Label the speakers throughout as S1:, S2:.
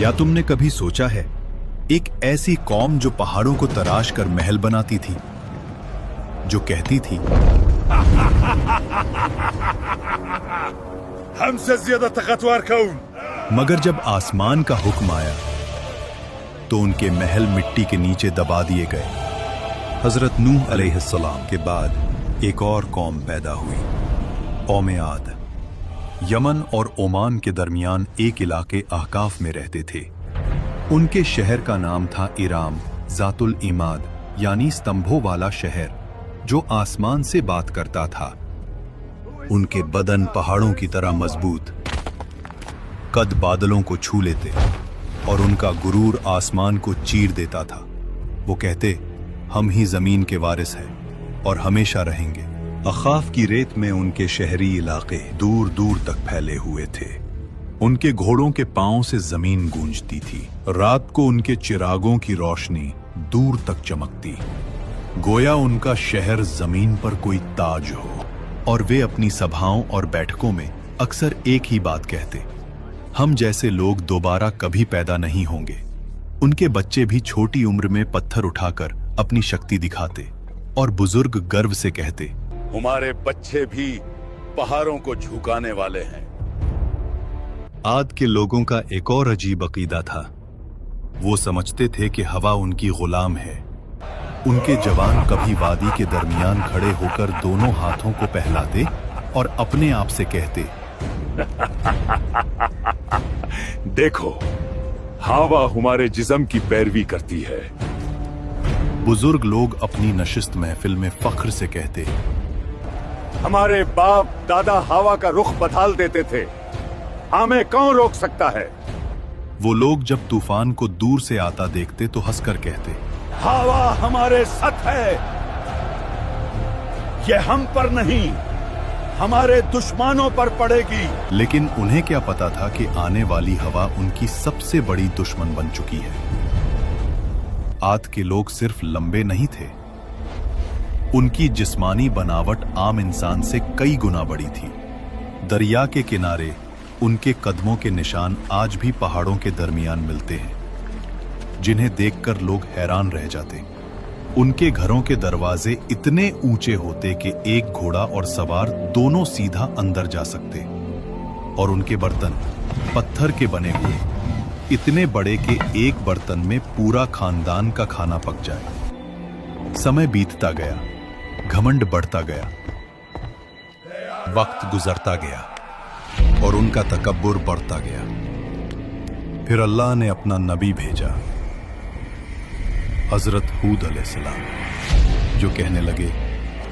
S1: क्या तुमने कभी सोचा है, एक ऐसी कौम जो पहाड़ों को तराश कर महल बनाती थी, जो कहती थी
S2: हमसे ज्यादा ताकतवर कौन।
S1: मगर जब आसमान का हुक्म आया तो उनके महल मिट्टी के नीचे दबा दिए गए। हजरत नूह अलैहिस्सलाम के बाद एक और कौम पैदा हुई, कौम आद। यमन और ओमान के दरमियान एक इलाके अहकाफ में रहते थे। उनके शहर का नाम था इराम जातुल इमाद, यानी स्तंभों वाला शहर जो आसमान से बात करता था। उनके बदन पहाड़ों की तरह मजबूत, कद बादलों को छू लेते और उनका गुरूर आसमान को चीर देता था। वो कहते, हम ही जमीन के वारिस हैं और हमेशा रहेंगे। अखाफ की रेत में उनके शहरी इलाके दूर दूर तक फैले हुए थे। उनके घोड़ों के पांव से जमीन गूंजती थी। रात को उनके चिरागों की रोशनी दूर तक चमकती, गोया उनका शहर जमीन पर कोई ताज हो। और वे अपनी सभाओं और बैठकों में अक्सर एक ही बात कहते, हम जैसे लोग दोबारा कभी पैदा नहीं होंगे। उनके बच्चे भी छोटी उम्र में पत्थर उठाकर अपनी शक्ति दिखाते और बुजुर्ग गर्व से कहते,
S2: हमारे बच्चे भी पहाड़ों को झुकाने वाले हैं।
S1: आद के लोगों का एक और अजीब अकीदा था। वो समझते थे कि हवा उनकी गुलाम है। उनके जवान कभी वादी के दरमियान खड़े होकर दोनों हाथों को पहलाते और अपने आप से कहते,
S2: देखो, हवा हमारे जिस्म की पैरवी करती है।
S1: बुजुर्ग लोग अपनी नशिस्त महफिल में फख्र से कहते,
S2: हमारे बाप दादा हवा का रुख बदल देते थे, हमें कौन रोक सकता है।
S1: वो लोग जब तूफान को दूर से आता देखते तो हंसकर कहते,
S2: हवा हमारे साथ है, ये हम पर नहीं हमारे दुश्मनों पर पड़ेगी।
S1: लेकिन उन्हें क्या पता था कि आने वाली हवा उनकी सबसे बड़ी दुश्मन बन चुकी है। आद के लोग सिर्फ लंबे नहीं थे, उनकी जिस्मानी बनावट आम इंसान से कई गुना बड़ी थी। दरिया के किनारे उनके कदमों के निशान आज भी पहाड़ों के दरमियान मिलते हैं, जिन्हें देखकर लोग हैरान रह जाते। उनके घरों के दरवाजे इतने ऊंचे होते कि एक घोड़ा और सवार दोनों सीधा अंदर जा सकते, और उनके बर्तन पत्थर के बने हुए, इतने बड़े कि एक बर्तन में पूरा खानदान का खाना पक जाए। समय बीतता गया, घमंड बढ़ता गया, वक्त गुजरता गया और उनका तकब्बुर बढ़ता गया। फिर अल्लाह ने अपना नबी भेजा, हजरत हूद अलैहिस्सलाम, जो कहने लगे,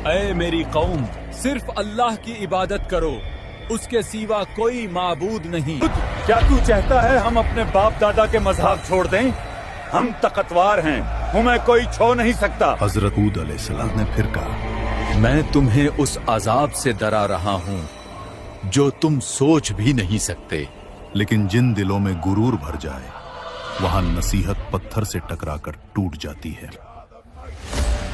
S3: ऐ मेरी कौम, सिर्फ अल्लाह की इबादत करो, उसके सिवा कोई माबूद नहीं।
S2: क्या तू चाहता है हम अपने बाप दादा के मजहब छोड़ दें? हम ताकतवर हैं, हमें कोई छो नहीं सकता।
S1: हजरत हूद अलैहिस्सलाम ने फिर कहा,
S3: मैं तुम्हें उस अजाब से डरा रहा हूँ जो तुम सोच भी नहीं सकते।
S1: लेकिन जिन दिलों में गुरूर भर जाए, वहां नसीहत पत्थर से टकराकर टूट जाती है।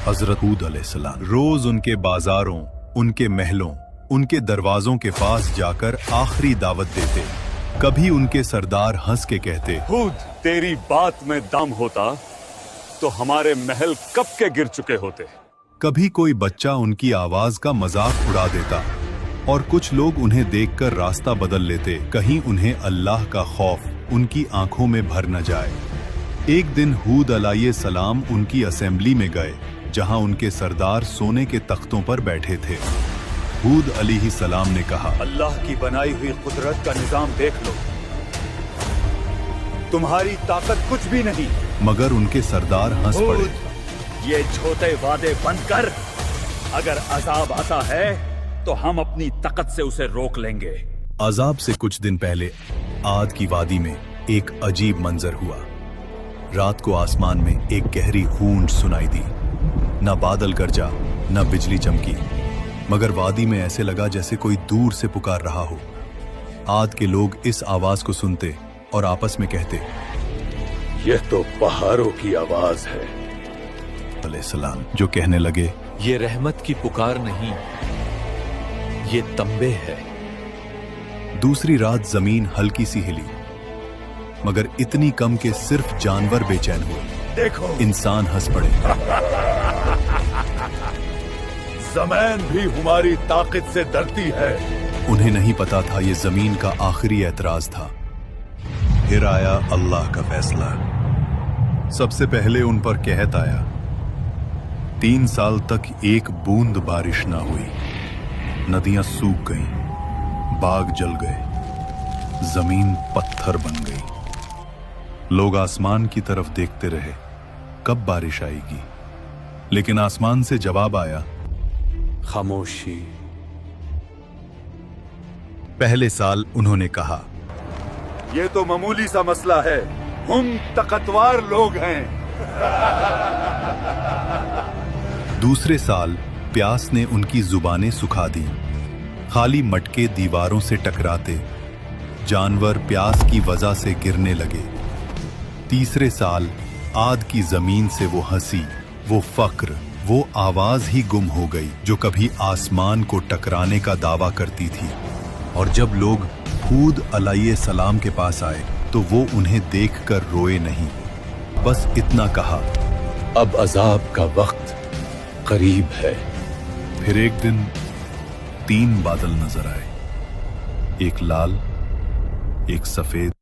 S1: हजरत हूद अलैहिस्सलाम रोज उनके बाजारों, उनके महलों, उनके दरवाजों के पास जाकर आखिरी दावत देते। कभी उनके सरदार हंस के कहते,
S2: हूद, तेरी बात में दम होता तो हमारे महल कब के गिर चुके होते।
S1: कभी कोई बच्चा उनकी आवाज का मजाक उड़ा देता और कुछ लोग उन्हें देखकर रास्ता बदल लेते, कहीं उन्हें अल्लाह का खौफ उनकी आंखों में भर न जाए। एक दिन हूद अलैहिस्सलाम उनकी असेंबली में गए, जहां उनके सरदार सोने के तख्तों पर बैठे थे। हूद अलैहिस्सलाम ने कहा,
S2: अल्लाह की बनाई हुई कुदरत का निजाम देख लो, तुम्हारी ताकत कुछ भी नहीं।
S1: मगर उनके सरदार हंस पड़े।
S2: ये छोटे वादे बंद कर, अगर अजाब आता है तो हम अपनी ताकत से उसे रोक लेंगे।
S1: अजाब से कुछ दिन पहले आद की वादी में एक अजीब मंजर हुआ। रात को आसमान में एक गहरी गूंज सुनाई दी। न बादल गरजा, न बिजली चमकी, मगर वादी में ऐसे लगा जैसे कोई दूर से पुकार रहा हो। आद के लोग इस आवाज को सुनते और आपस में कहते,
S2: यह तो पहाड़ों की आवाज है।
S1: अलैहिस्सलाम जो कहने लगे,
S3: ये रहमत की पुकार नहीं, ये तंबे है।
S1: दूसरी रात जमीन हल्की सी हिली, मगर इतनी कम कि सिर्फ जानवर बेचैन हुए।
S2: देखो,
S1: इंसान हंस पड़े।
S2: जमीन भी हमारी ताकत से डरती है।
S1: उन्हें नहीं पता था ये जमीन का आखिरी एतराज था। फिर आया अल्लाह का फैसला। सबसे पहले उन पर कहत आया। 3 साल तक एक बूंद बारिश ना हुई। नदियां सूख गईं, बाग जल गए, जमीन पत्थर बन गई। लोग आसमान की तरफ देखते रहे, कब बारिश आएगी। लेकिन आसमान से जवाब आया,
S3: खामोशी।
S1: पहले साल उन्होंने कहा,
S2: ये तो मामूली सा मसला है, हम ताकतवर लोग हैं।
S1: दूसरे साल प्यास ने उनकी जुबानें सुखा दी। खाली मटके दीवारों से टकराते, जानवर प्यास की वजह से गिरने लगे। तीसरे साल आद की जमीन से वो हंसी, वो फक्र, वो आवाज ही गुम हो गई जो कभी आसमान को टकराने का दावा करती थी। और जब लोग हूद अलैहिस्सलाम के पास आए तो वो उन्हें देखकर रोए नहीं, बस इतना कहा,
S3: अब अजाब का वक्त करीब है।
S1: फिर एक दिन 3 बादल नजर आए, एक लाल, एक सफेद,